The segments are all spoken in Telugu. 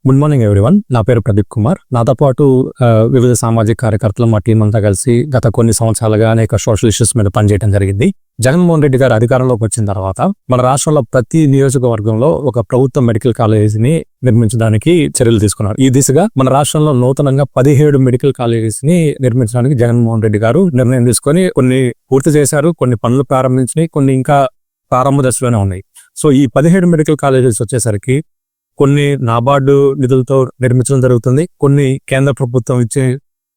Good morning everyone. నా పేరు ప్రదీప్ కుమార్. నాతో పాటు వివిధ సామాజిక కార్యకర్తలు మా టీం అంతా కలిసి గత కొన్ని సంవత్సరాలుగా అనేక సోషల్ ఇష్యూస్ మీద పనిచేయడం జరిగింది. జగన్మోహన్ రెడ్డి గారు అధికారంలోకి వచ్చిన తర్వాత మన రాష్ట్రంలో ప్రతి నియోజకవర్గంలో ఒక ప్రభుత్వ మెడికల్ కాలేజీని నిర్మించడానికి చర్యలు తీసుకున్నారు. ఈ దిశగా మన రాష్ట్రంలో నూతనంగా 17 మెడికల్ కాలేజెస్ ని నిర్మించడానికి జగన్మోహన్ రెడ్డి గారు నిర్ణయం తీసుకొని కొన్ని పూర్తి చేశారు, కొన్ని పనులు ప్రారంభించినాయి, కొన్ని ఇంకా ప్రారంభ దశలోనే ఉన్నాయి. సో ఈ 17 మెడికల్ కాలేజెస్ వచ్చేసరికి కొన్ని నాబార్డు నిధులతో నిర్మించడం జరుగుతుంది, కొన్ని కేంద్ర ప్రభుత్వం ఇచ్చే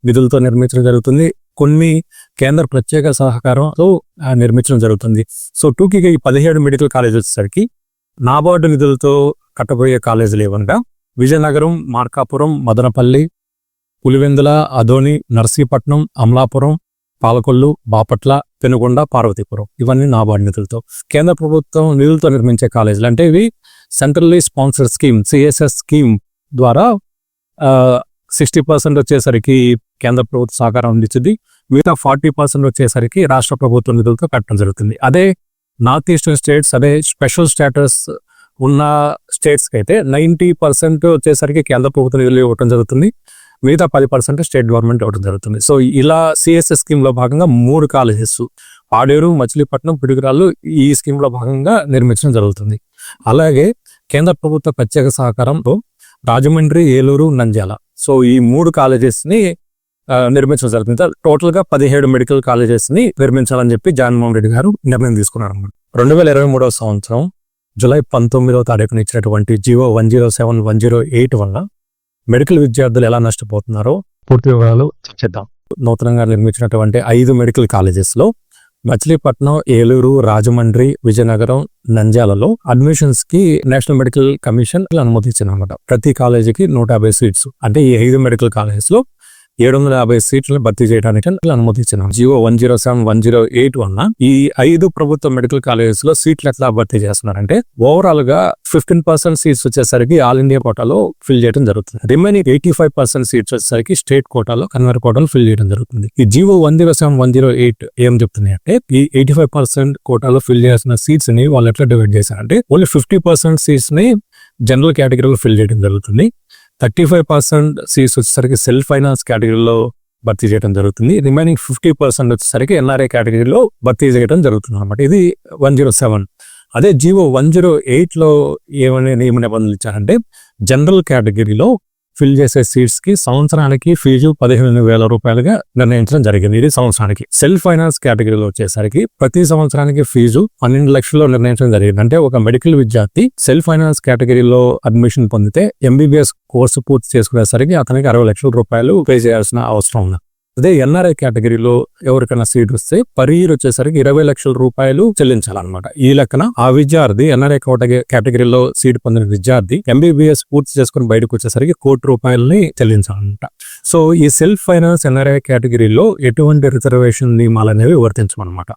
నిధులతో నిర్మించడం జరుగుతుంది, కొన్ని కేంద్ర ప్రత్యేక సహకారంతో నిర్మించడం జరుగుతుంది. సో టూకీగా ఈ 17 మెడికల్ కాలేజ్ వచ్చేసరికి నాబార్డు నిధులతో కట్టబోయే కాలేజీలు ఏమనగా విజయనగరం, మార్కాపురం, మదనపల్లి, పులివెందుల, అదోని, నర్సీపట్నం, అమలాపురం, పాలకొల్లు, బాపట్ల, పెనుగొండ, పార్వతీపురం ఇవన్నీ నాబార్డు నిధులతో. కేంద్ర ప్రభుత్వం నిధులతో నిర్మించే కాలేజీలు అంటే ఇవి centrally sponsored scheme CSS scheme ద్వారా 60% వచ్చేసరికి కేంద్ర ప్రభుత్వ సహకారం అందించింది, మిగతా 40% వచ్చేసరికి రాష్ట్ర ప్రభుత్వ నిధులతో కట్టడం జరుగుతుంది. అదే నార్త్ ఈస్టర్న్ స్టేట్స్, అదే స్పెషల్ స్టేటస్ ఉన్న స్టేట్స్కి అయితే 90% వచ్చేసరికి కేంద్ర ప్రభుత్వ నిధులు ఇవ్వడం జరుగుతుంది, మిగతా 10% స్టేట్ గవర్నమెంట్ ఇవ్వడం జరుగుతుంది. సో ఇలా సిఎస్ఎస్ స్కీమ్ లో భాగంగా 3 కాలేజెస్ పాడేరు, మచిలీపట్నం, పిడుగురాళ్ళు ఈ స్కీమ్ లో భాగంగా నిర్మించడం జరుగుతుంది. అలాగే కేంద్ర ప్రభుత్వ ప్రత్యేక సహకారంతో రాజమండ్రి, ఏలూరు, నంద్యాల సో ఈ 3 కాలేజెస్ ని నిర్మించడం జరుగుతుంది. టోటల్ గా 17 మెడికల్ కాలేజెస్ ని నిర్మించాలని చెప్పి జగన్మోహన్ రెడ్డి గారు నిర్ణయం తీసుకున్నారు. 2023 సంవత్సరం జూలై 19వ తారీఖున ఇచ్చినటువంటి జీవో 107/108 వల్ల మెడికల్ విద్యార్థులు ఎలా నష్టపోతున్నారో పూర్తి వివరాలు చర్చిద్దాం. నూతనంగా నిర్మించినటువంటి 5 మెడికల్ కాలేజెస్ లో మచిలీపట్నం, ఏలూరు, రాజమండ్రి, విజయనగరం, నంద్యాలలో అడ్మిషన్స్ కి నేషనల్ మెడికల్ కమిషన్ అనుమతి ఇచ్చిందన్నమాట. ప్రతి కాలేజీకి 150 సీట్స్ అంటే ఈ 5 మెడికల్ కాలేజెస్ లో 750 సీట్లను భర్తీ చేయడానికి అనుమతి ఇచ్చినాం. జీవో 107/108 వల్ల ఈ 5 ప్రభుత్వ మెడికల్ కాలేజెస్ లో సీట్లు ఎట్లా భర్తీ చేస్తున్నారంటే ఓవరాల్ గా 15% సీట్స్ వచ్చేసరికి ఆల్ ఇండియా కోటాలో ఫిల్ చేయడం జరుగుతుంది. రిమైనింగ్ 85% సీట్స్ వచ్చేసరికి స్టేట్ కోటాలో, కన్వర్ కోటాలో ఫిల్ చేయడం జరుగుతుంది. ఈ జీవో 107/108 ఏం చెప్తుంది అంటే ఈ 85% కోటాలో ఫిల్ చేసిన సీట్స్ ని వాళ్ళు ఎట్లా డివైడ్ చేశారంటే ఓన్లీ 50% సీట్స్ ని జనరల్ కేటగిరీలో ఫిల్ చేయడం జరుగుతుంది, 35% సీట్స్ వచ్చేసరికి సెల్ఫ్ ఫైనాన్స్ కేటగిరీలో భర్తీ చేయడం జరుగుతుంది, రిమైనింగ్ 50% వచ్చేసరికి ఎన్ఆర్ఐ కేటగిరీలో భర్తీ చేయడం జరుగుతుంది అనమాట. ఇది 107. అదే జీవో 108 లో ఏమనే నియమ నిబంధనలు ఇచ్చారంటే జనరల్ కేటగిరీలో ఫిల్ చేసే సీట్స్ కి సంవత్సరానికి ఫీజు 15,000 రూపాయలుగా నిర్ణయించడం జరిగింది. ఇది సంవత్సరానికి. సెల్ఫ్ ఫైనాన్స్ కేటగిరీలో వచ్చేసరికి ప్రతి సంవత్సరానికి ఫీజు 12 లక్షల్లో నిర్ణయించడం జరిగింది. అంటే ఒక మెడికల్ విద్యార్థి సెల్ఫ్ ఫైనాన్స్ కేటగిరీలో అడ్మిషన్ పొందితే ఎంబీబీఎస్ కోర్సు పూర్తి చేసుకునేసరికి అతనికి 60 లక్షల రూపాయలు పే చేయాల్సిన అవసరం ఉంది. అదే ఎన్ఆర్ఐ కేటగిరీలో ఎవరికైనా సీట్ వస్తే పర్ ఇయర్ వచ్చేసరికి 20 లక్షల రూపాయలు చెల్లించాలన్నమాట. ఈ లెక్కన ఆ విద్యార్థి ఎన్ఆర్ఐ కేటగిరీలో సీట్ పొందిన విద్యార్థి ఎంబీబీఎస్ పూర్తి చేసుకుని బయటకు వచ్చేసరికి ₹1,00,00,000 చెల్లించాలన్నమాట. సో ఈ సెల్ఫ్ ఫైనాన్స్ ఎన్ఆర్ఐ కేటగిరీలో ఎటువంటి రిజర్వేషన్ నియమాలు అనేవి వర్తించమన్నమాట.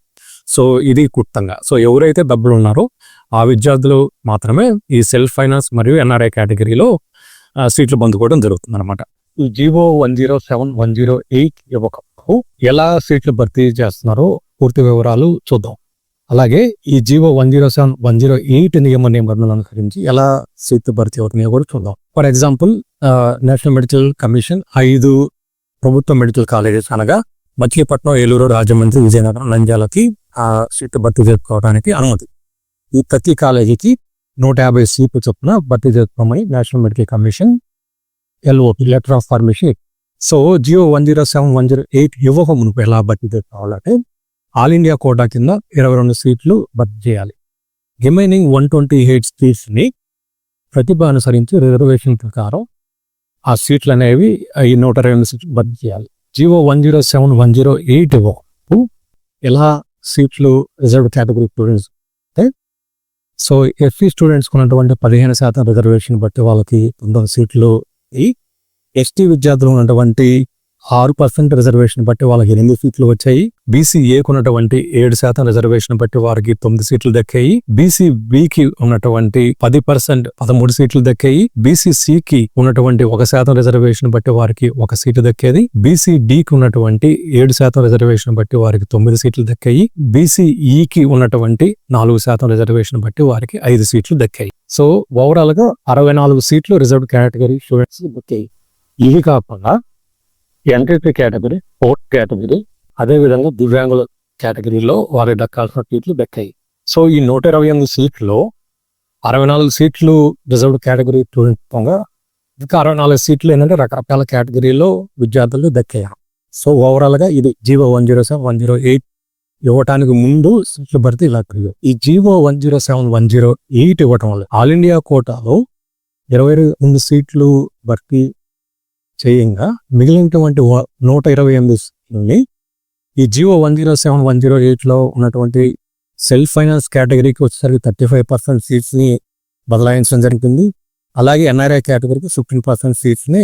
సో ఇది క్లుప్తంగా. సో ఎవరైతే డబ్బులు ఉన్నారో ఆ విద్యార్థులు మాత్రమే ఈ సెల్ఫ్ ఫైనాన్స్ మరియు ఎన్ఆర్ఐ కేటగిరీలో సీట్లు పొందుకోవడం జరుగుతుంది అనమాట. ఈ జీవో 107/108 ఇవ్వకపు ఎలా సీట్లు భర్తీ చేస్తున్నారో పూర్తి వివరాలు చూద్దాం. అలాగే ఈ జీవో 107/108 నియమ నిబంధనలను అనుసరించి ఎలా సీట్లు భర్తీ అవుతున్నాయో కూడా చూద్దాం. For example national medical commission 5 ప్రభుత్వ మెడికల్ కాలేజెస్ అనగా మచిలీపట్నం, ఏలూరు, రాజమండ్రి, విజయనగరం, నంద్యాలకి సీట్లు భర్తీ చేసుకోవడానికి అనుమతి. ఈ ప్రతి కాలేజీకి 150 సీట్లు చొప్పున భర్తీ చేసుకోమని national medical commission LOP letter of permission. So GO 107/108 ఇవ్వక మునుపు ఎలా భర్తీ చేసుకోవాలంటే ఆల్ ఇండియా కోటా కింద 22 సీట్లు భర్తీ చేయాలి. రిమైనింగ్ 128 సీట్స్ ని ప్రతిభ అనుసరించి రిజర్వేషన్ ప్రకారం ఆ సీట్లు అనేవి ఈ 122 సీట్లు భర్తీ చేయాలి. జియో 107/108 ఇవ్వకు ఎలా సీట్లు రిజర్వ్ కేటగిరీ స్టూడెంట్స్ అంటే సో ఎస్సీ స్టూడెంట్స్ ఉన్నటువంటి 15% రిజర్వేషన్ బట్టి వాళ్ళకి 19 సీట్లు, ఎస్టీ విద్యార్థులు ఉన్నటువంటి 6% రిజర్వేషన్ బట్టి వాళ్ళకి 8 సీట్లు వచ్చాయి. బీసీఏకు ఉన్నటువంటి 7% రిజర్వేషన్ బట్టి వారికి 9 సీట్లు దక్కాయి. బీసీబీకి ఉన్నటువంటి 10% 13 సీట్లు దక్కాయి. బీసీసీకి ఉన్నటువంటి 1% రిజర్వేషన్ బట్టి వారికి 1 సీటు దక్కేది. బీసీడీకి ఉన్నటువంటి 7% రిజర్వేషన్ బట్టి వారికి 9 సీట్లు దక్కాయి. బీసీఈకి ఉన్నటువంటి 4% రిజర్వేషన్ బట్టి వారికి 5 సీట్లు దక్కాయి. సో ఓవరాల్ గా 64 సీట్లు రిజర్వ్డ్ కేటగిరీ స్టూడెంట్స్ దక్కాయి. ఇవి కాకుండా ఎంట్రీ కేటగిరీ, ఫోర్త్ కేటగిరీ, అదేవిధంగా దివ్యాంగుల కేటగిరీలో వారికి దక్కాల్సిన సీట్లు దక్కాయి. సో ఈ 128 సీట్లు 64 సీట్లు రిజర్వ్డ్ కేటగిరీ స్టూడెంట్స్, ఇంకా 64 సీట్లు ఏంటంటే రకరకాల కేటగిరీలో విద్యార్థులు దక్కాయి. సో ఓవరాల్ గా ఇది జీవో 107, 108 ఇవ్వటానికి ముందు సీట్ల భర్తీ ఇలా జరిగింది. ఈ జీవో 107, 108 ఇవ్వటం వల్ల ఆల్ ఇండియా కోటాలో 22 సీట్లు భర్తీ చేయంగా మిగిలినటువంటి 128 సీట్లని ఈ జీవో 107, 108 లో ఉన్నటువంటి సెల్ఫ్ ఫైనాన్స్ కేటగిరీకి వచ్చేసరికి 35% సీట్స్ ని బదలాయించడం జరిగింది. అలాగే ఎన్ఆర్ఐ కేటగిరీకి 15% సీట్స్ ని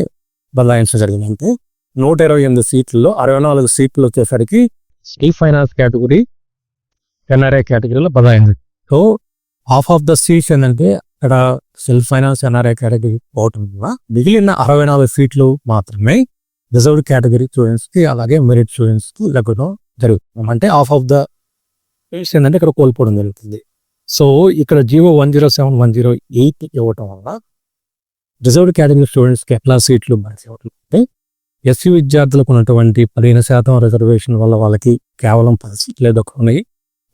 బదలాయించడం జరిగింది. అంటే 128 సీట్లలో 64 సీట్లు వచ్చేసరికి సెల్ఫ్ ఫైనాన్స్ కేటగిరీ, ఎన్ఆర్ఐ కేటగిరీలో బదలాయించింది. So half of the seats ఏంటంటే ఇక్కడ సెల్ఫ్ ఫైనాన్స్, ఎన్ఆర్ఐ కేటగిరీ పోవటం వల్ల మిగిలిన 64 సీట్లు మాత్రమే రిజర్వ్డ్ కేటగిరీ స్టూడెంట్స్ కి అలాగే మెరిట్ స్టూడెంట్స్ కి లెక్కడం జరుగుతుంది. అంటే హాఫ్ ఆఫ్ ద సీట్స్ ఏంటంటే ఇక్కడ కోల్పోవడం జరుగుతుంది. సో ఇక్కడ జీవో 107, 108 ఇవ్వటం వల్ల రిజర్వ్డ్ కేటగిరీ స్టూడెంట్స్ కి ఎట్లా సీట్లు భర్తీ అవుతుందంటే ఎస్సీ విద్యార్థులకు ఉన్నటువంటి 15% రిజర్వేషన్ వల్ల వాళ్ళకి కేవలం 10 సీట్లే దక్కున్నాయి.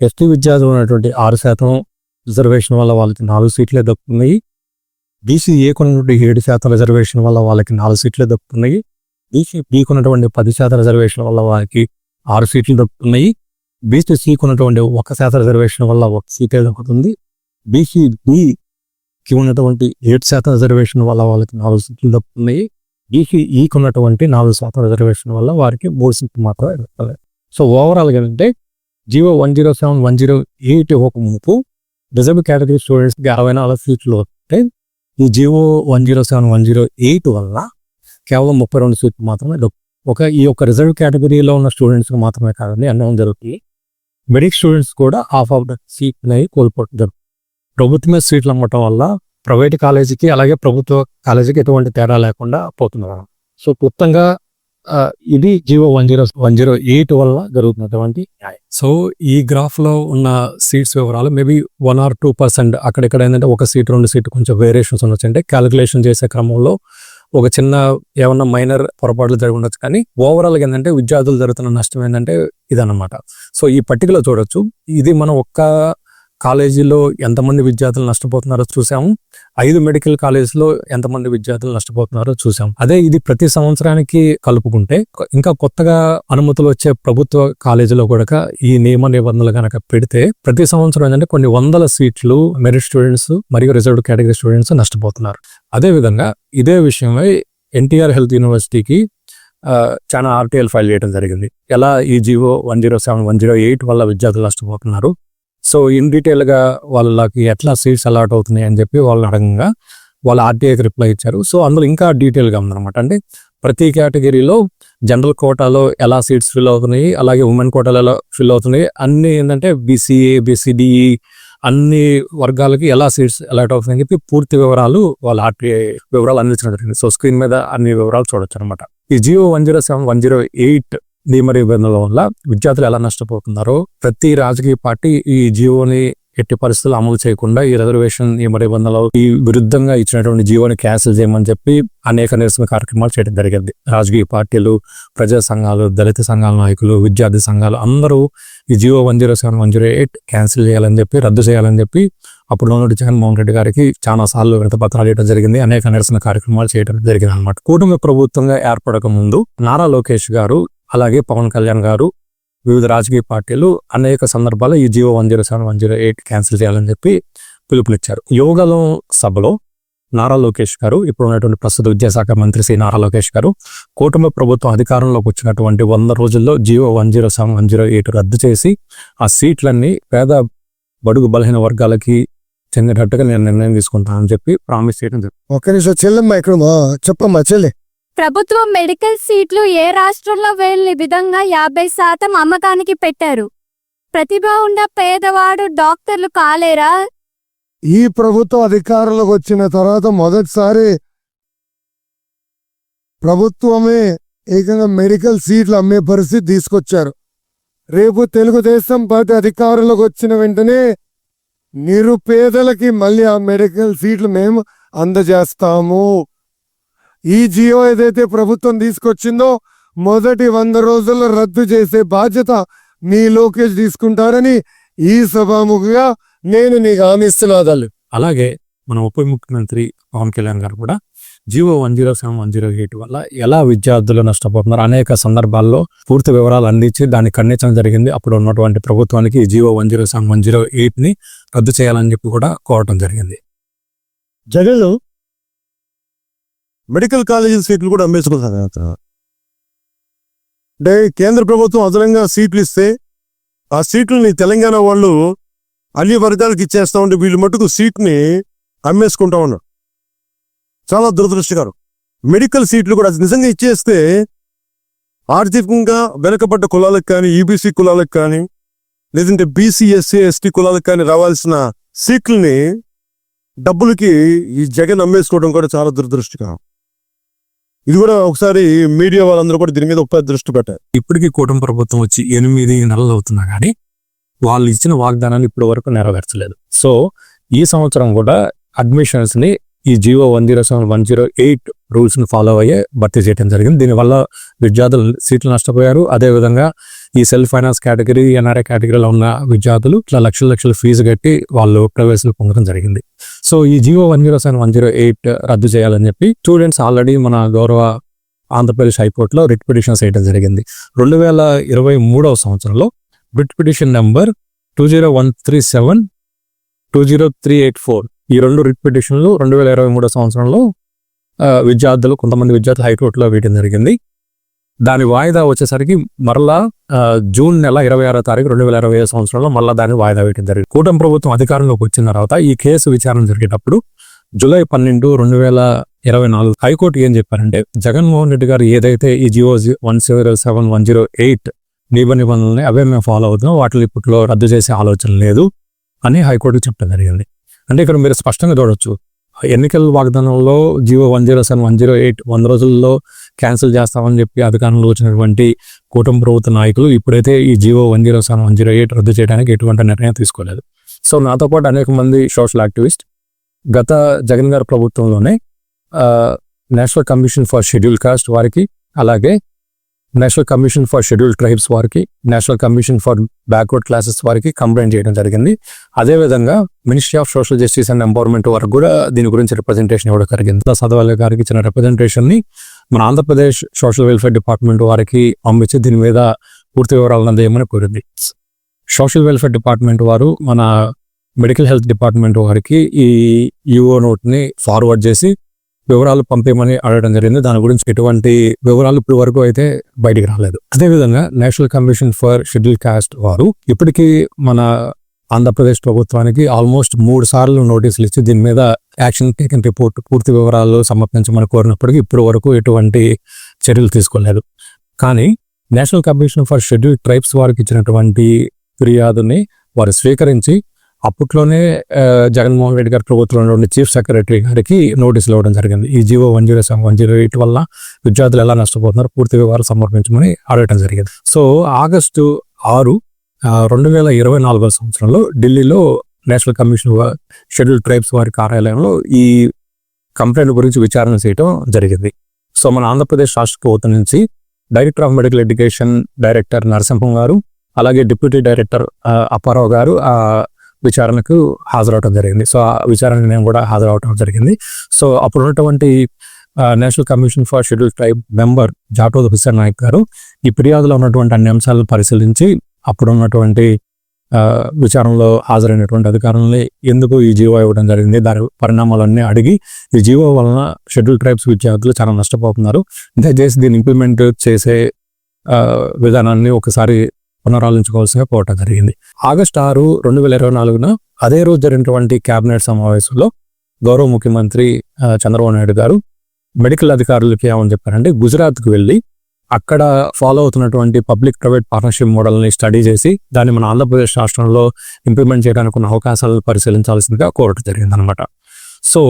ఎస్టీ విద్యార్థులు ఉన్నటువంటి 6% రిజర్వేషన్ వల్ల వాళ్ళకి 4 సీట్లే దక్కుతున్నాయి. బీసీఏకు ఉన్నటువంటి 7% రిజర్వేషన్ వల్ల వాళ్ళకి 4 సీట్లే దక్కుతున్నాయి. బీసీబీకి ఉన్నటువంటి 10% రిజర్వేషన్ వల్ల వాళ్ళకి 6 సీట్లు దక్కుతున్నాయి. బీసీసీకి ఉన్నటువంటి 1% రిజర్వేషన్ వల్ల 1 సీటే దక్కుతుంది. బీసీడీకి ఉన్నటువంటి 7% రిజర్వేషన్ వల్ల వాళ్ళకి 4 సీట్లు దక్కుతున్నాయి. బీసీఈకి ఉన్నటువంటి 4% రిజర్వేషన్ వల్ల వారికి 3 సీట్లు మాత్రమే దక్కుతాయి. సో ఓవరాల్ గా అంటే జీవో 107, 108 ఇవ్వక మునుపు రిజర్వ్ కేటగిరీ స్టూడెంట్స్ కి 64 సీట్లు వస్తే ఈ జీవో 107, 108 వల్ల కేవలం 32 సీట్లు మాత్రమే ఈ యొక్క రిజర్వ్ కేటగిరీలో ఉన్న స్టూడెంట్స్ కి మాత్రమే కాదండి అన్నం జరుగుతుంది. మెడిక్ స్టూడెంట్స్ కూడా హాఫ్ ఆఫ్ ద సీట్ అనేవి కోల్పోతున్నారు. ప్రభుత్వమే సీట్లు అమ్మటం వల్ల ప్రైవేట్ కాలేజీకి అలాగే ప్రభుత్వ కాలేజీకి ఎటువంటి తేడా లేకుండా పోతున్నారు. సో క్లుప్తంగా ఇది జీవో 107, 108 వల్ల జరుగుతున్నటువంటి న్యాయం. సో ఈ గ్రాఫ్ లో ఉన్న సీట్స్ వివరాలు మేబీ 1 or 2% అక్కడిక్కడ ఏంటంటే 1 సీట్ 2 సీట్ కొంచెం వేరియేషన్స్ ఉండొచ్చు. అంటే క్యాలిక్యులేషన్ చేసే క్రమంలో ఒక చిన్న ఏమన్నా మైనర్ పొరపాట్లు జరిగి ఉండొచ్చు. కానీ ఓవరాల్ గా ఏంటంటే విద్యార్థులు జరుగుతున్న నష్టం ఏంటంటే ఇదన్నమాట. సో ఈ పట్టికలో చూడొచ్చు. ఇది మనం ఒక్క కాలేజీలో ఎంతమంది విద్యార్థులు నష్టపోతున్నారో చూసాము. 5 మెడికల్ కాలేజీలో ఎంతమంది విద్యార్థులు నష్టపోతున్నారో చూసాం. అదే ఇది ప్రతి సంవత్సరానికి కలుపుకుంటే ఇంకా కొత్తగా అనుమతులు వచ్చే ప్రభుత్వ కాలేజీలో కూడా ఈ నియమ నిబంధనలు కనుక పెడితే ప్రతి సంవత్సరం ఏంటంటే కొన్ని 100 సీట్లు మెరిట్ స్టూడెంట్స్ మరియు రిజర్వ్డ్ కేటగిరీ స్టూడెంట్స్ నష్టపోతున్నారు. అదే విధంగా ఇదే విషయమై ఎన్టీఆర్ హెల్త్ యూనివర్సిటీకి చాలా ఆర్టీఎల్ ఫైల్ చేయడం జరిగింది. ఎలా ఈ జీవో 107, 108 వల్ల విద్యార్థులు నష్టపోతున్నారు, సో ఇన్ డీటెయిల్ గా వాళ్ళకి ఎట్లా సీట్స్ అలాట్ అవుతున్నాయి అని చెప్పి వాళ్ళు అడగంగా వాళ్ళు ఆర్టీఐకి రిప్లై ఇచ్చారు. సో అందులో ఇంకా డీటెయిల్ గా ఉందన్నమాట. అంటే ప్రతి కేటగిరీలో జనరల్ కోటాలో ఎలా సీట్స్ ఫిల్ అవుతున్నాయి, అలాగే ఉమెన్ కోటాలో ఎలా ఫిల్ అవుతున్నాయి, అన్ని ఏంటంటే బీసీఏ, బీసీడీఈ అన్ని వర్గాలకి ఎలా సీట్స్ అలాట్ అవుతున్నాయని చెప్పి పూర్తి వివరాలు వాళ్ళ ఆర్టీఐ వివరాలు అందించడం జరిగింది. సో స్క్రీన్ మీద అన్ని వివరాలు చూడొచ్చు అనమాట. ఈ జీవో 107, 108 నియమ నిబంధనల వల్ల విద్యార్థులు ఎలా నష్టపోతున్నారో ప్రతి రాజకీయ పార్టీ ఈ జీవోని ఎట్టి పరిస్థితులు అమలు చేయకుండా ఈ రిజర్వేషన్ నియమ నిబంధనలు ఈ విరుద్ధంగా ఇచ్చినటువంటి జీవోని క్యాన్సిల్ చేయమని చెప్పి అనేక నిరసన కార్యక్రమాలు చేయడం జరిగింది. రాజకీయ పార్టీలు, ప్రజా సంఘాలు, దళిత సంఘాల నాయకులు, విద్యార్థి సంఘాలు అందరూ ఈ జీవో 107, 108 క్యాన్సిల్ చేయాలని చెప్పి, రద్దు చేయాలని చెప్పి అప్పుడు ఉన్నటువంటి జగన్మోహన్ రెడ్డి గారికి చాలా సార్లు వినతిపత్రాలు ఇవ్వడం జరిగింది. అనేక నిరసన కార్యక్రమాలు చేయడం జరిగింది అనమాట. కూటమి ప్రభుత్వంగా ఏర్పడక ముందు నారా లోకేష్ గారు అలాగే పవన్ కళ్యాణ్ గారు వివిధ రాజకీయ పార్టీలు అనేక సందర్భాల్లో ఈ జీవో 107, 108 క్యాన్సిల్ చేయాలని చెప్పి పిలుపునిచ్చారు. యోగలం సభలో నారా లోకేష్ గారు, ఇప్పుడు ఉన్నటువంటి ప్రస్తుత విద్యాశాఖ మంత్రి శ్రీ నారా లోకేష్ గారు, కూటమి ప్రభుత్వం అధికారంలోకి వచ్చినటువంటి 100 రోజుల్లో జీవో 107, 108 రద్దు చేసి ఆ సీట్లన్నీ పేద బడుగు బలహీన వర్గాలకి చెందినట్టుగా నేను నిర్ణయం తీసుకుంటానని చెప్పి ప్రామిస్ చేయడం జరిగింది. ఒక్క నిమిషం చెల్లెమ్మా, ఇక్కడ చెప్పమ్మా చెల్లె, ప్రభుత్వం మెడికల్ సీట్లు ఏ రాష్ట్రంలో లేని విధంగా 50% అమ్మకానికి పెట్టారు. ప్రతిభ ఉన్న పేదవాడు డాక్టర్లు కాలేరా? ఈ ప్రభుత్వం అధికారంలోకి వచ్చిన తర్వాత మొదటిసారి ప్రభుత్వమే ఏకంగా మెడికల్ సీట్లు అమ్మే పరిస్థితి తీసుకొచ్చారు. రేపు తెలుగుదేశం పార్టీ అధికారంలోకి వచ్చిన వెంటనే నిరుపేదలకి మళ్ళీ ఆ మెడికల్ సీట్లు మేము అందజేస్తాము. ఈ జియో ఏదైతే ప్రభుత్వం తీసుకొచ్చిందో మొదటి 100 రోజుల్లో రద్దు చేసే బాధ్యత మీ లోకేష్ తీసుకుంటారని ఈ సభాముఖంగా నేను నీకు హామీ ఇస్తున్నాను. అలాగే మన ఉప ముఖ్యమంత్రి పవన్ కళ్యాణ్ గారు కూడా జియో 107, 108 వల్ల ఎలా విద్యార్థులు నష్టపోతున్నారు అనేక సందర్భాల్లో పూర్తి వివరాలు అందించి దాన్ని ఖండించడం జరిగింది. అప్పుడు ఉన్నటువంటి ప్రభుత్వానికి జియో 107, 108ని రద్దు చేయాలని చెప్పి కూడా కోరటం జరిగింది. జగన్ మెడికల్ కాలేజీల సీట్లు కూడా అమ్మేసుకుంటారు. అంటే కేంద్ర ప్రభుత్వం అదనంగా సీట్లు ఇస్తే ఆ సీట్లని తెలంగాణ వాళ్ళు అన్ని వర్గాలకు ఇచ్చేస్తా ఉంటే వీళ్ళు మటుకు సీట్ని అమ్మేసుకుంటా ఉన్నారు. చాలా దురదృష్టకరం. మెడికల్ సీట్లు కూడా నిజంగా ఇచ్చేస్తే ఆర్థికంగా వెనుకబడ్డ కులాలకు కానీ, ఈబీసీ కులాలకు కానీ, లేదంటే బీసీ, ఎస్సీ, ఎస్టీ కులాలకు కానీ రావాల్సిన సీట్లని డబ్బులకి ఈ జగన్ అమ్మేసుకోవడం కూడా చాలా దురదృష్టకరం. ఇది కూడా ఒకసారి మీడియా వాళ్ళందరూ కూడా దీని మీద దృష్టి పెట్టారు. ఇప్పటికీ కూటమి ప్రభుత్వం వచ్చి 8 నెలలు అవుతున్నా కానీ వాళ్ళు ఇచ్చిన వాగ్దానాన్ని ఇప్పటి వరకు నెరవేర్చలేదు. సో ఈ సంవత్సరం కూడా అడ్మిషన్స్ ని ఈ జియో 107, 108 రూల్స్ ని ఫాలో అయ్యే భర్తీ చేయడం జరిగింది. దీనివల్ల విద్యార్థులు సీట్లు నష్టపోయారు. అదేవిధంగా ఈ సెల్ఫ్ ఫైనాన్స్ కేటగిరీ, ఎన్ఆర్ఐ కేటగిరీలో ఉన్న విద్యార్థులు ఇట్లా లక్షల ఫీజు కట్టి వాళ్ళు ప్రవేశాలు పొందడం జరిగింది. సో ఈ జియో 107, 108 రద్దు చేయాలని చెప్పి స్టూడెంట్స్ ఆల్రెడీ మన గౌరవ ఆంధ్రప్రదేశ్ హైకోర్టులో రిట్ పిటిషన్స్ వేయడం జరిగింది. 2023వ సంవత్సరంలో రిట్ పిటిషన్ నెంబర్ 20137, 20384 ఈ 2 రిట్ పిటిషన్లు 2023 సంవత్సరంలో కొంతమంది విద్యార్థులు హైకోర్టులో వేయడం జరిగింది. దాని వాయిదా వచ్చేసరికి మరలా జూన్ నెల 26వ తారీఖు 2025 సంవత్సరంలో మళ్ళీ దాన్ని వాయిదా వేయడం జరిగింది. కూటమి ప్రభుత్వం అధికారంలోకి వచ్చిన తర్వాత ఈ కేసు విచారణ జరిగేటప్పుడు జూలై 12, 2024 హైకోర్టు ఏం చెప్పారంటే, జగన్మోహన్ రెడ్డి గారు ఏదైతే ఈ జియో 107, 108 నిబంధనల్ని అవే మేము ఫాలో అవుతున్నాం, వాటిని ఇప్పట్లో రద్దు చేసే ఆలోచన లేదు అని హైకోర్టు చెప్పడం జరిగింది. అంటే ఇక్కడ మీరు స్పష్టంగా చూడొచ్చు, ఎన్నికల వాగ్దానంలో జియో 107, 108 100 రోజుల్లో క్యాన్సిల్ చేస్తామని చెప్పి అధికారంలో వచ్చినటువంటి కూటమి ప్రభుత్వ నాయకులు ఇప్పుడైతే ఈ జియో 107, 108 రద్దు చేయడానికి ఎటువంటి నిర్ణయం తీసుకోలేదు. సో నాతో పాటు అనేక మంది సోషల్ యాక్టివిస్ట్ గత జగన్ గారి ప్రభుత్వంలోనే national commission for schedule caste వారికి, అలాగే national commission for schedule tribes వారికి, national commission for backward classes వారికి కంప్లైంట్ చేయడం జరిగింది. అదేవిధంగా ministry of social justice and empowerment వరకు కూడా దీని గురించి రిప్రజెంటేషన్ ఇవ్వడం జరిగింది. సదవాల గారికి ఇచ్చిన రిప్రజెంటేషన్ ని మన ఆంధ్రప్రదేశ్ సోషల్ వెల్ఫేర్ డిపార్ట్మెంట్ వారికి పంపించి దీని మీద పూర్తి వివరాలను అందేయమని కోరింది. సోషల్ వెల్ఫేర్ డిపార్ట్మెంట్ వారు మన మెడికల్ హెల్త్ డిపార్ట్మెంట్ వారికి ఈ యూఓ నోట్ ని ఫార్వర్డ్ చేసి వివరాలు పంపేయమని అడగడం జరిగింది. దాని గురించి ఎటువంటి వివరాలు ఇప్పటి వరకు అయితే బయటికి రాలేదు. అదేవిధంగా national commission for schedule cost వారు ఇప్పటికీ మన ఆంధ్రప్రదేశ్ ప్రభుత్వానికి ఆల్మోస్ట్ 3 సార్లు నోటీసులు ఇచ్చి దీని మీద యాక్షన్ టేకన్ రిపోర్ట్ పూర్తి వివరాలు సమర్పించమని కోరినప్పటికీ ఇప్పటి వరకు ఎటువంటి చర్యలు తీసుకోలేదు. కానీ national commission for schedule tribes వారికి ఇచ్చినటువంటి ఫిర్యాదుని వారు స్వీకరించి అప్పట్లోనే జగన్మోహన్ రెడ్డి గారి ప్రభుత్వంలో చీఫ్ సెక్రటరీ గారికి నోటీసులు ఇవ్వడం జరిగింది. ఈ జియో 107, 108 వల్ల విద్యార్థులు ఎలా నష్టపోతున్నారు పూర్తి వివరాలు సమర్పించమని అడగడం జరిగింది. సో ఆగస్టు 6, 2024 సంవత్సరంలో ఢిల్లీలో నేషనల్ కమిషన్ షెడ్యూల్ ట్రైబ్స్ వారి కార్యాలయంలో ఈ కంప్లైంట్ గురించి విచారణ చేయడం జరిగింది. సో మన ఆంధ్రప్రదేశ్ రాష్ట్ర ప్రభుత్వం నుంచి director of medical education director Narasimham గారు, అలాగే డిప్యూటీ డైరెక్టర్ అప్పారావు గారు ఆ విచారణకు హాజరవడం జరిగింది. సో ఆ విచారణ నేను కూడా హాజరవడం జరిగింది. సో అప్పుడు ఉన్నటువంటి national commission for schedule tribe member Jatoth Hussain Naik గారు ఈ ఫిర్యాదులో ఉన్నటువంటి అన్ని అంశాలను పరిశీలించి అప్పుడు ఉన్నటువంటి విచారణలో హాజరైనటువంటి అధికారులని ఎందుకు ఈ జీవో ఇవ్వడం జరిగింది, దాని పరిణామాలన్నీ అడిగి ఈ జీవో వలన షెడ్యూల్ ట్రైబ్స్ విద్యార్థులు చాలా నష్టపోతున్నారు, దయచేసి దీన్ని ఇంప్లిమెంట్ చేసే విధానాన్ని ఒకసారి పునరాలోచించుకోవాల్సిగా పోవటం జరిగింది. ఆగస్టు 6, 2024 అదే రోజు జరిగినటువంటి కేబినెట్ సమావేశంలో గౌరవ ముఖ్యమంత్రి చంద్రబాబు నాయుడు గారు మెడికల్ అధికారులకి ఏమని చెప్పారంటే గుజరాత్కి వెళ్ళి అక్కడ ఫాలో అవుతున్నటువంటి పబ్లిక్ ప్రైవేట్ పార్ట్నర్షిప్ మోడల్ని స్టడీ చేసి దాన్ని మన ఆంధ్రప్రదేశ్ రాష్ట్రంలో ఇంప్లిమెంట్ చేయడానికి ఉన్న అవకాశాలను పరిశీలించాల్సిందిగా కోరటం జరిగింది అనమాట. సో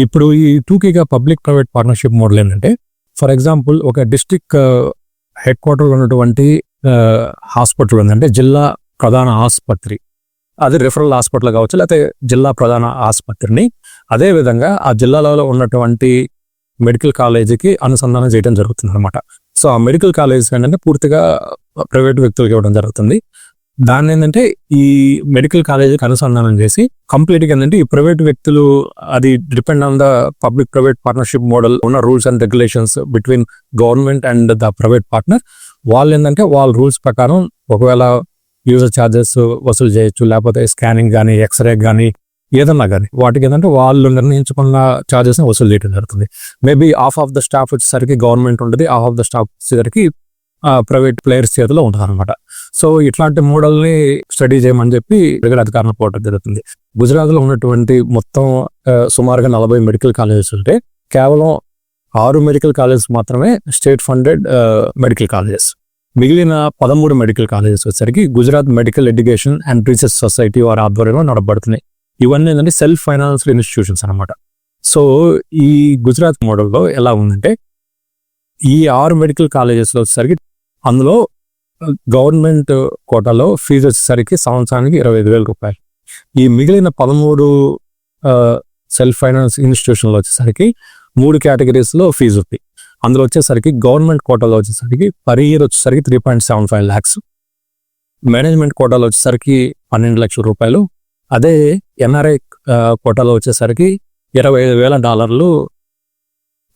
ఇప్పుడు ఈ టూకీగా పబ్లిక్ ప్రైవేట్ పార్ట్నర్షిప్ మోడల్ ఏంటంటే, ఫర్ ఎగ్జాంపుల్ ఒక డిస్ట్రిక్ట్ హెడ్ క్వార్టర్ ఉన్నటువంటి హాస్పిటల్ ఉందంటే జిల్లా ప్రధాన ఆసుపత్రి, అది రిఫరల్ హాస్పిటల్ కావచ్చు, లేకపోతే జిల్లా ప్రధాన ఆసుపత్రిని అదే విధంగా ఆ జిల్లాలో ఉన్నటువంటి మెడికల్ కాలేజీకి అనుసంధానం చేయడం జరుగుతుంది అనమాట. సో ఆ మెడికల్ కాలేజ్ ఏంటంటే పూర్తిగా ప్రైవేట్ వ్యక్తులకు ఇవ్వడం జరుగుతుంది. దాన్ని ఏంటంటే ఈ మెడికల్ కాలేజీకి అనుసంధానం చేసి కంప్లీట్గా ఏంటంటే ఈ ప్రైవేట్ వ్యక్తులు అది depend on the public private partnership model ఉన్న rules and regulations between government and the private partner. వాళ్ళు ఏంటంటే వాళ్ళ రూల్స్ ప్రకారం ఒకవేళ యూజర్ ఛార్జెస్ వసూలు చేయొచ్చు, లేకపోతే స్కానింగ్ కానీ ఎక్స్రే కానీ ఏదన్నా కానీ వాటికి ఏంటంటే వాళ్ళు నిర్ణయించుకున్న ఛార్జెస్ని వసూలు చేయడం జరుగుతుంది. Maybe half of the staff వచ్చేసరికి గవర్నమెంట్ ఉంటుంది, హాఫ్ ఆఫ్ ద స్టాఫ్ వచ్చేసరికి ప్రైవేట్ ప్లేయర్స్ చేతిలో ఉంటుంది అనమాట. సో ఇట్లాంటి మోడల్ని స్టడీ చేయమని చెప్పి మెడికల్ అధికారులు పోవడం జరుగుతుంది. గుజరాత్లో ఉన్నటువంటి మొత్తం సుమారుగా 40 మెడికల్ కాలేజెస్ ఉంటే కేవలం 6 మెడికల్ కాలేజెస్ మాత్రమే స్టేట్ ఫండెడ్ మెడికల్ కాలేజెస్. మిగిలిన 13 మెడికల్ కాలేజెస్ వచ్చేసరికి Gujarat medical education and research society వారి ఆధ్వర్యంలో నడబడుతున్నాయి. ఇవన్నీ ఏంటంటే సెల్ఫ్ ఫైనాన్స్డ్ ఇన్స్టిట్యూషన్స్ అనమాట. సో ఈ గుజరాత్ మోడల్లో ఎలా ఉందంటే ఈ 6 మెడికల్ కాలేజెస్లో వచ్చేసరికి అందులో గవర్నమెంట్ కోటాలో ఫీజు వచ్చేసరికి సంవత్సరానికి 25,000 రూపాయలు. ఈ మిగిలిన 13 సెల్ఫ్ ఫైనాన్స్ ఇన్స్టిట్యూషన్లో వచ్చేసరికి 3 కేటగిరీస్లో ఫీజు ఉంది. అందులో వచ్చేసరికి గవర్నమెంట్ కోటాలో వచ్చేసరికి పర్ ఇయర్ వచ్చేసరికి 3.75 lakhs, మేనేజ్మెంట్ కోటాలో వచ్చేసరికి 12 లక్షల రూపాయలు, అదే ఎన్ఆర్ఐ కోటాలో వచ్చేసరికి $25,000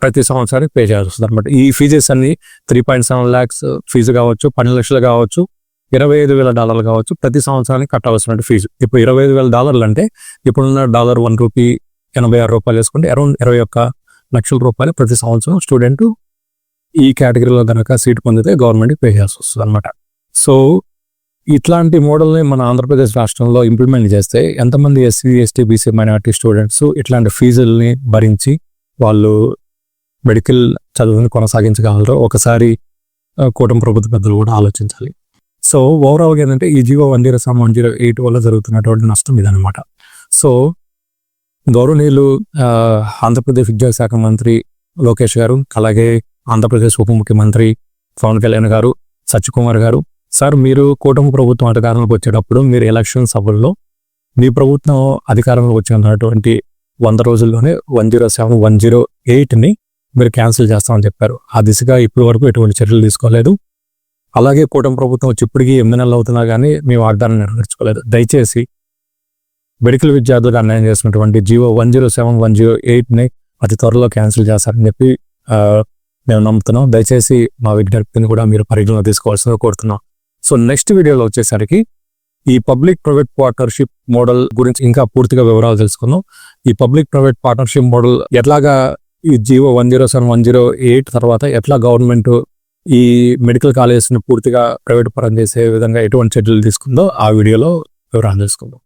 ప్రతి సంవత్సరానికి పే చేయాల్సి వస్తుంది అనమాట. ఈ ఫీజెస్ అన్ని 3.7 lakhs ఫీజు కావచ్చు, 12 లక్షలు కావచ్చు, $25,000 కావచ్చు, ప్రతి సంవత్సరానికి కట్టవలసిన ఫీజు. ఇప్పుడు $25,000 అంటే ఇప్పుడున్న $1 $86 వేసుకుంటే అరౌండ్ 21 లక్షల రూపాయలు ప్రతి సంవత్సరం స్టూడెంట్ ఈ కేటగిరీలో కనుక సీట్ పొందితే గవర్నమెంట్కి పే చేయాల్సి వస్తుంది అనమాట. సో ఇట్లాంటి మోడల్ని మన ఆంధ్రప్రదేశ్ రాష్ట్రంలో ఇంప్లిమెంట్ చేస్తే ఎంతమంది SC, ST, BC, minority students ఇట్లాంటి ఫీజుల్ని భరించి వాళ్ళు మెడికల్ చదువుని కొనసాగించగలరో ఒకసారి కూటమి ప్రభుత్వ పెద్దలు కూడా ఆలోచించాలి. సో ఓవరాల్గా ఏంటంటే ఈ జీవో 107/108 వల్ల జరుగుతున్నటువంటి నష్టం ఇదనమాట. సో గౌరవనీయులు ఆంధ్రప్రదేశ్ విద్యాశాఖ మంత్రి లోకేష్ గారు, అలాగే ఆంధ్రప్రదేశ్ ఉప ముఖ్యమంత్రి పవన్ కళ్యాణ్ గారు, సత్యకుమార్ గారు, సార్ మీరు కూటమి ప్రభుత్వం అధికారంలోకి వచ్చేటప్పుడు మీరు ఎలక్షన్ సభల్లో మీ ప్రభుత్వం అధికారంలోకి వచ్చినటువంటి 100 రోజుల్లోనే 107/108ని మీరు క్యాన్సిల్ చేస్తామని చెప్పారు. ఆ దిశగా ఇప్పటి వరకు ఎటువంటి చర్యలు తీసుకోలేదు. అలాగే కూటమి ప్రభుత్వం వచ్చి ఇప్పటికీ 8 నెలలు అవుతున్నా కానీ మీ వాగ్దానం నెరవేర్చుకోలేదు. దయచేసి మెడికల్ విద్యార్థులకు అన్యాయం చేసినటువంటి జీవో 107/108ని అతి త్వరలో క్యాన్సిల్ చేస్తారని చెప్పి మేము నమ్ముతున్నాం. దయచేసి మా విజ్ఞప్తిని కూడా మీరు పరిగణలో తీసుకోవాల్సిందిగా కోరుతున్నాం. సో నెక్స్ట్ వీడియోలో వచ్చేసరికి ఈ పబ్లిక్ ప్రైవేట్ పార్ట్నర్షిప్ మోడల్ గురించి ఇంకా పూర్తిగా వివరాలు తెలుసుకుందాం. ఈ పబ్లిక్ ప్రైవేట్ పార్ట్నర్షిప్ మోడల్ ఎట్లాగా ఈ జీవో 107/108 తర్వాత ఎట్లా గవర్నమెంట్ ఈ మెడికల్ కాలేజెస్ని పూర్తిగా ప్రైవేట్ పరం చేసే విధంగా ఎటువంటి చర్యలు తీసుకుందో ఆ వీడియోలో వివరాలు తెలుసుకుందాం.